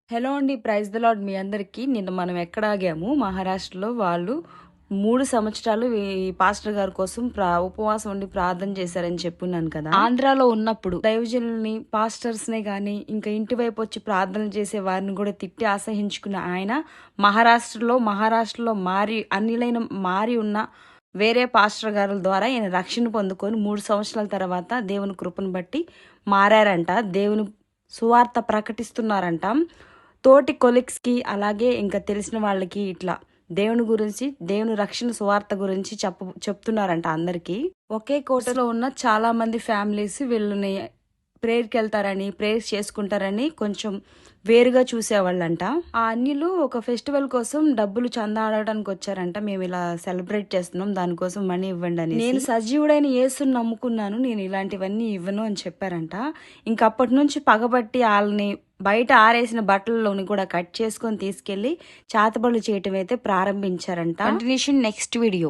Hello అండి. Praise the lord మీ అందరికీ. నిన్న మనం ఎక్కడ ఆగాము, మహారాష్ట్రలో వాళ్ళు 3 సంవత్సరాలు ఈ పాస్టర్ గారి కోసం ఉపవాసం ఉండి ప్రార్థన చేశారని చెప్పున్నాను కదా. ఆంధ్రాలో ఉన్నప్పుడు దైవజనుల్ని, పాస్టర్స్నే కానీ ఇంకా ఇంటి వైపు వచ్చి ప్రార్థనలు చేసే వారిని కూడా తిట్టి అసహించుకున్న ఆయన మహారాష్ట్రలో మారి ఉన్న వేరే పాస్టర్ గారుల ద్వారా ఈయన రక్షణ పొందుకొని 3 సంవత్సరాల తర్వాత దేవుని కృపను బట్టి మారారంట. దేవుని సువార్త ప్రకటిస్తున్నారంట. తోటి కొలిక్స్కి అలాగే ఇంకా తెలిసిన వాళ్ళకి ఇట్లా దేవుని గురించి, దేవుని రక్షణ సువార్త గురించి చెప్తున్నారంట అందరికీ. ఒకే కోటలో ఉన్న చాలా మంది ఫ్యామిలీస్ వీళ్ళని ప్రేయర్కి వెళ్తారని, ప్రేయర్స్ చేసుకుంటారని కొంచెం వేరుగా చూసేవాళ్ళంట. ఆ అన్యులు ఒక ఫెస్టివల్ కోసం డబ్బులు చందా ఆడడానికి వచ్చారంట. మేము ఇలా సెలబ్రేట్ చేస్తున్నాం, దానికోసం మనీ ఇవ్వండి అని. నేను సజీవుడైన యేసుని నమ్ముకున్నాను, నేను ఇలాంటివన్నీ ఇవ్వను అని చెప్పారంట. ఇంకప్పటి నుంచి పగబట్టి వాళ్ళని బయట ఆరేసిన బట్టలలోని కూడా కట్ చేసుకొని తీసుకెళ్లి చేతబడులు చేయటం అయితే ప్రారంభించారంట. Continuation next video.